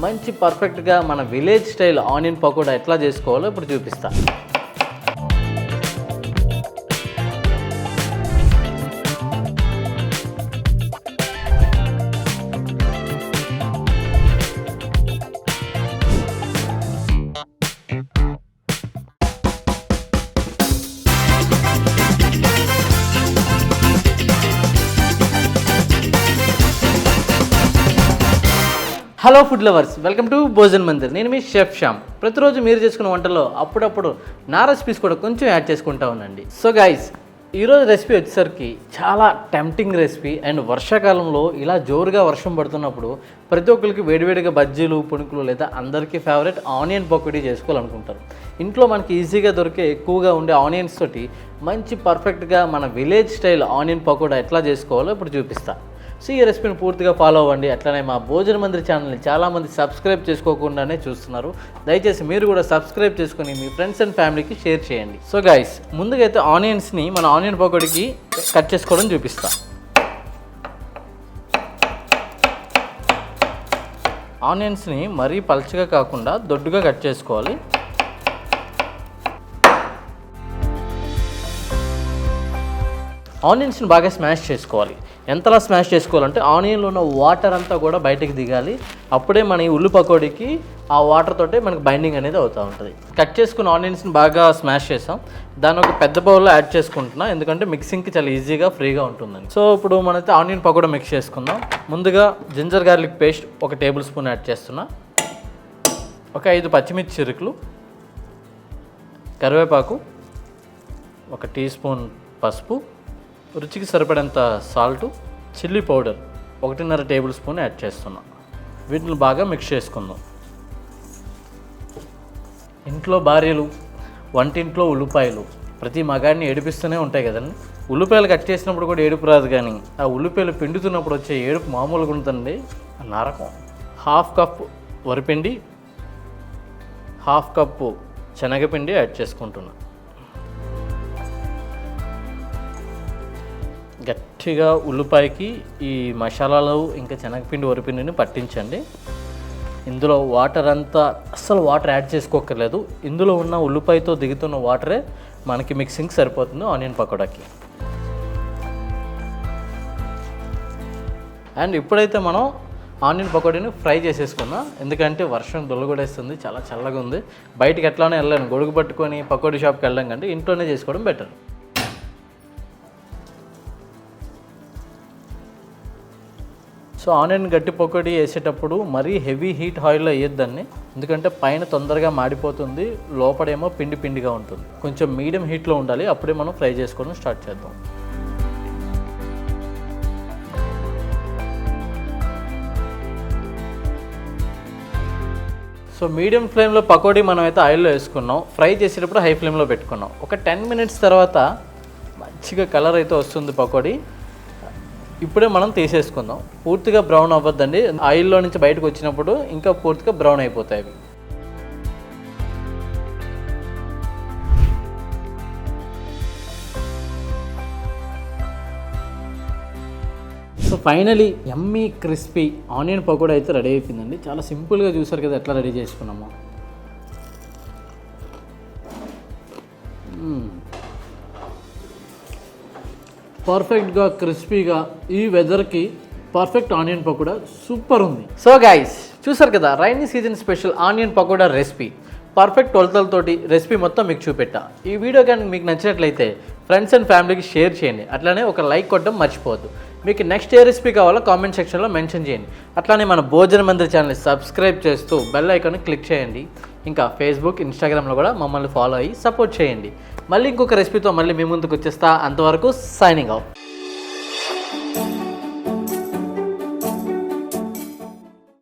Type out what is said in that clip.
మంచి పర్ఫెక్ట్గా మన విలేజ్ స్టైల్ ఆనియన్ పకోడా ఎట్లా చేసుకోవాలో ఇప్పుడు చూపిస్తా. Hello food lovers, welcome to Bhojan Mandir. నేను మీ షెఫ్ శ్యామ్. ప్రతిరోజు మీరు చేసుకున్న వంటల్లో అప్పుడప్పుడు నా రెసిపీస్ కూడా కొంచెం యాడ్ చేసుకుంటా ఉన్నాండి. సో గైస్, ఈరోజు రెసిపీ వచ్చేసరికి చాలా టెంప్టింగ్ రెసిపీ. అండ్ వర్షాకాలంలో ఇలా జోరుగా వర్షం పడుతున్నప్పుడు ప్రతి ఒక్కరికి వేడివేడిగా బజ్జీలు, పుణుకులు లేదా అందరికీ ఫేవరెట్ ఆనియన్ పకోడీ చేసుకోవాలనుకుంటారు. ఇంట్లో మనకి ఈజీగా దొరికే ఎక్కువగా ఉండే ఆనియన్స్ తోటి మంచి పర్ఫెక్ట్గా మన విలేజ్ స్టైల్ ఆనియన్ పకోడా ఎట్లా చేసుకోవాలో ఇప్పుడు చూపిస్తా. సో ఈ రెసిపీని పూర్తిగా ఫాలో అవ్వండి. అట్లనే మా భోజన మందిర్ ఛానల్ని చాలామంది సబ్స్క్రైబ్ చేసుకోకుండానే చూస్తున్నారు. దయచేసి మీరు కూడా సబ్స్క్రైబ్ చేసుకొని మీ ఫ్రెండ్స్ అండ్ ఫ్యామిలీకి షేర్ చేయండి. సో గైస్, ముందుగా అయితే ఆనియన్స్ని మన ఆనియన్ పకోడీకి కట్ చేసుకోవడం చూపిస్తా. ఆనియన్స్ని మరీ పల్చగా కాకుండా దొడ్డుగా కట్ చేసుకోవాలి. ఆనియన్స్ని బాగా స్మాష్ చేసుకోవాలి. ఎంతలా స్మాష్ చేసుకోవాలంటే ఆనియన్లో ఉన్న వాటర్ అంతా కూడా బయటకు దిగాలి. అప్పుడే మన ఈ ఉల్లి పకోడీకి ఆ వాటర్ తోటే మనకు బైండింగ్ అనేది అవుతూ ఉంటుంది. కట్ చేసుకున్న ఆనియన్స్ని బాగా స్మాష్ చేసాం. దాన్ని ఒక పెద్ద బౌల్లో యాడ్ చేసుకుంటున్నా, ఎందుకంటే మిక్సింగ్కి చాలా ఈజీగా ఫ్రీగా ఉంటుందని. సో ఇప్పుడు మనైతే ఆనియన్ పకోడా మిక్స్ చేసుకుందాం. ముందుగా ginger garlic paste 1 tablespoon add చేస్తున్నా. ఒక 5 పచ్చిమిర్చి చిరుకులు, కరివేపాకు, 1 టీ స్పూన్ పసుపు, రుచికి సరిపడేంత salt, chilli powder 1.5 table spoon add చేస్తున్నా. వీటిని బాగా మిక్స్ చేసుకుందాం. ఇంట్లో భార్యలు, వంటింట్లో ఉల్లిపాయలు ప్రతి మగాడిని ఏడిపిస్తూనే ఉంటాయి కదండి. ఉల్లిపాయలు కట్ చేసినప్పుడు కూడా ఏడుపు రాదు, కానీ ఆ ఉల్లిపాయలు పిండుతున్నప్పుడు వచ్చే ఏడుపు మామూలుగా ఉంటుందండి, నరకం. 1/2 కప్పు వరిపిండి, 1/2 కప్పు శనగపిండి యాడ్ చేసుకుంటున్నా. గట్టిగా ఉల్లిపాయకి ఈ మసాలాలు ఇంకా శనగపిండి, వరిపిండిని పట్టించండి. ఇందులో వాటర్ అంతా అస్సలు వాటర్ యాడ్ చేసుకోక్కర్లేదు. ఇందులో ఉన్న ఉల్లిపాయతో దిగుతున్న వాటరే మనకి మిక్సింగ్ సరిపోతుంది ఆనియన్ పకోడాకి. అండ్ ఇప్పుడైతే మనం ఆనియన్ పకోడీని ఫ్రై చేసేసుకుందాం. ఎందుకంటే వర్షం దొల్లగొడేస్తుంది, చాలా చల్లగా ఉంది. బయటికి ఎట్లానే వెళ్ళాను, గొడుగు పట్టుకొని పకోడీ షాప్కి వెళ్ళడం కంటే ఇంట్లోనే చేసుకోవడం బెటర్. సో ఆనియన్ గట్టి పకోడీ వేసేటప్పుడు మరీ హెవీ హీట్ ఆయిల్లో వేయొద్దండి, ఎందుకంటే పైన తొందరగా మాడిపోతుంది, లోపడేమో పిండి పిండిగా ఉంటుంది. కొంచెం మీడియం హీట్లో ఉండాలి, అప్పుడే మనం ఫ్రై చేసుకోవడం స్టార్ట్ చేద్దాం. సో మీడియం ఫ్లేమ్లో పకోడీ మనం అయితే ఆయిల్లో వేసుకున్నాం. ఫ్రై చేసేటప్పుడు హై ఫ్లేమ్లో పెట్టుకున్నాం. ఒక 10 మినిట్స్ తర్వాత మంచిగా కలర్ అయితే వస్తుంది పకోడీ. ఇప్పుడే మనం తీసేసుకుందాం. పూర్తిగా బ్రౌన్ అవ్వద్దండి, ఆయిల్లో నుంచి బయటకు వచ్చినప్పుడు ఇంకా పూర్తిగా బ్రౌన్ అయిపోతాయి. సో ఫైనలీ యమ్మీ క్రిస్పీ ఆనియన్ పకోడా అయితే రెడీ అయిపోయిందండి. చాలా సింపుల్గా చూసారు కదా ఎట్లా రెడీ చేసుకున్నామో. పర్ఫెక్ట్గా క్రిస్పీగా ఈ వెదర్కి పర్ఫెక్ట్ ఆనియన్ పకోడా సూపర్ ఉంది. సో గైస్, చూసారు కదా rainy season special onion pakora recipe. Perfect కొలతలతోటి రెసిపీ మొత్తం మీకు చూపెట్టా. ఈ వీడియో కానీ మీకు నచ్చినట్లయితే ఫ్రెండ్స్ అండ్ ఫ్యామిలీకి షేర్ చేయండి. అట్లానే ఒక లైక్ కొట్టడం మర్చిపోవద్దు. మీకు నెక్స్ట్ ఏ రెసిపీ కావాలో కామెంట్ సెక్షన్లో మెన్షన్ చేయండి. అట్లానే మన భోజన మందిర్ ఛానల్ని సబ్స్క్రైబ్ చేస్తూ బెల్ ఐకాన్ని క్లిక్ చేయండి. ఇంకా ఫేస్బుక్, ఇన్స్టాగ్రామ్లో కూడా మమ్మల్ని ఫాలో అయ్యి సపోర్ట్ చేయండి. మళ్ళీ ఇంకొక రెసిపీతో మళ్ళీ మీ ముందుకు వచ్చేస్తా. అంతవరకు సైనింగ్ ఆఫ్.